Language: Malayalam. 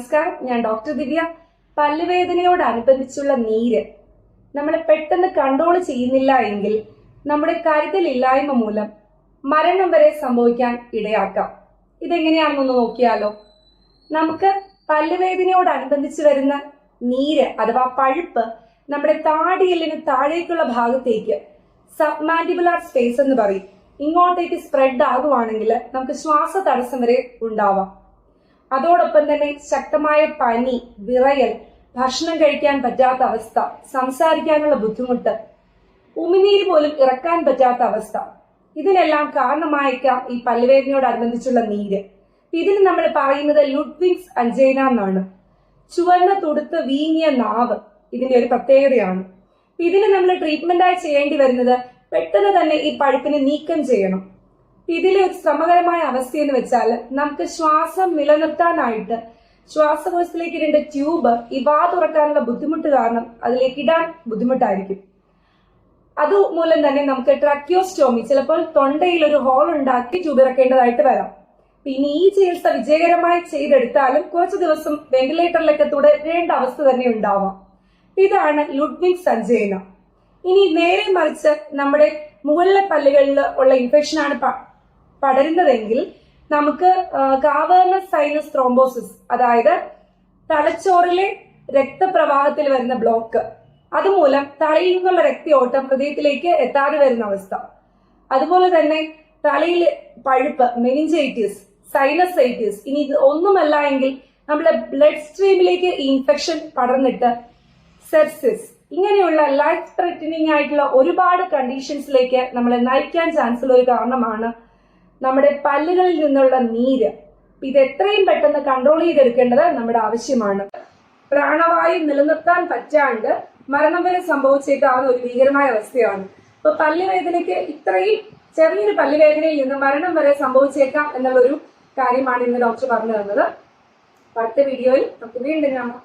നമസ്കാരം, ഞാൻ ഡോക്ടർ ദിവ്യ. പല്ലുവേദനയോടനുബന്ധിച്ചുള്ള നീര് നമ്മൾ പെട്ടെന്ന് കൺട്രോൾ ചെയ്യുന്നില്ല എങ്കിൽ നമ്മുടെ കരുതലില്ലായ്മ മൂലം മരണം വരെ സംഭവിക്കാൻ ഇടയാക്കാം. ഇതെങ്ങനെയാണെന്നൊന്ന് നോക്കിയാലോ. നമുക്ക് പല്ലുവേദനയോടനുബന്ധിച്ച് വരുന്ന നീര് അഥവാ പഴുപ്പ് നമ്മുടെ താടിയെല്ലിന് താഴേക്കുള്ള ഭാഗത്തേക്ക് സബ്മാൻഡിബുലാർ സ്പേസ് എന്ന് പറയും, ഇങ്ങോട്ടേക്ക് സ്പ്രെഡ് ആകുവാണെങ്കിൽ നമുക്ക് ശ്വാസ തടസ്സം വരെ ഉണ്ടാവാം. അതോടൊപ്പം തന്നെ ശക്തമായ പനി, വിറയൽ, ഭക്ഷണം കഴിക്കാൻ പറ്റാത്ത അവസ്ഥ, സംസാരിക്കാനുള്ള ബുദ്ധിമുട്ട്, ഉമിനീര് പോലും ഇറക്കാൻ പറ്റാത്ത അവസ്ഥ, ഇതിനെല്ലാം കാരണമായേക്കാം ഈ പല്ലുവേദനയോടനുബന്ധിച്ചുള്ള നീര്. ഇതിന് നമ്മൾ പറയുന്നത് ലുഡ്വിഗ്സ് അഞ്ചൈന എന്നാണ്. ചുവന്ന തുടുത്ത് വീങ്ങിയ നാവ് ഇതിന്റെ ഒരു പ്രത്യേകതയാണ്. ഇതിന് നമ്മൾ ട്രീറ്റ്മെന്റായി ചെയ്യേണ്ടി വരുന്നത് പെട്ടെന്ന് തന്നെ ഈ പഴുപ്പിനെ നീക്കം ചെയ്യണം. ഇതിലെ ഒരു ശ്രമകരമായ അവസ്ഥ എന്ന് വെച്ചാൽ നമുക്ക് ശ്വാസം നിലനിർത്താനായിട്ട് ശ്വാസകോശത്തിലേക്ക് ഇടേണ്ട ട്യൂബ് ഈ വാ തുറക്കാനുള്ള ബുദ്ധിമുട്ട് കാരണം അതിലേക്ക് ഇടാൻ ബുദ്ധിമുട്ടായിരിക്കും. അതുമൂലം തന്നെ നമുക്ക് ട്രക്കിയോസ്റ്റോമി, ചിലപ്പോൾ തൊണ്ടയിൽ ഒരു ഹോൾ ഉണ്ടാക്കി ട്യൂബ് ഇറക്കേണ്ടതായിട്ട് വരാം. പിന്നെ ഈ ചികിത്സ വിജയകരമായി ചെയ്തെടുത്താലും കുറച്ചു ദിവസം വെന്റിലേറ്ററിലൊക്കെ തുടരേണ്ട അവസ്ഥ തന്നെ ഉണ്ടാവാം. ഇതാണ് ലുഡ്വിഗ്സ് അഞ്ചൈന. ഇനി നേരെ മറിച്ച് നമ്മുടെ മുകളിലെ പല്ലുകളിൽ ഉള്ള ഇൻഫെക്ഷനാണ് പടരുന്നതെങ്കിൽ നമുക്ക് കാവേർണസ് സൈനസ് ത്രോംബോസിസ്, അതായത് തലച്ചോറിലെ രക്തപ്രവാഹത്തിൽ വരുന്ന ബ്ലോക്ക്, അതുമൂലം തലയിൽ നിന്നുള്ള രക്തയോട്ടം ഹൃദയത്തിലേക്ക് എത്താതെ വരുന്ന അവസ്ഥ, അതുപോലെ തന്നെ തലയിൽ പഴുപ്പ്, മെനിഞ്ചൈറ്റിസ്, സൈനസൈറ്റിസ്, ഇനി ഇത് ഒന്നുമല്ല എങ്കിൽ നമ്മുടെ ബ്ലഡ് സ്ട്രീമിലേക്ക് ഈ ഇൻഫെക്ഷൻ പടർന്നിട്ട് സെപ്സിസ്, ഇങ്ങനെയുള്ള ലൈഫ് ത്രെറ്റനിങ് ആയിട്ടുള്ള ഒരുപാട് കണ്ടീഷൻസിലേക്ക് നമ്മളെ നയിക്കാൻ ചാൻസ് ഉള്ള ഒരു കാരണമാണ് നമ്മുടെ പല്ലുകളിൽ നിന്നുള്ള നീര്. ഇത് എത്രയും പെട്ടെന്ന് കൺട്രോൾ ചെയ്തെടുക്കേണ്ടത് നമ്മുടെ ആവശ്യമാണ്. പ്രാണവായു നിലനിർത്താൻ പറ്റാണ്ട് മരണം വരെ സംഭവിച്ചേക്കാവുന്ന ഒരു ഭീകരമായ അവസ്ഥയാണ്. ഇപ്പൊ പല്ലുവേദനയ്ക്ക് ഇത്രയും ചെറിയൊരു പല്ലുവേദനയിൽ നിന്ന് മരണം വരെ സംഭവിച്ചേക്കാം എന്നുള്ളൊരു കാര്യമാണ് ഇന്ന് ഡോക്ടർ പറഞ്ഞു തന്നത്. അടുത്ത വീഡിയോയിൽ നമുക്ക് വീണ്ടും കാണാം.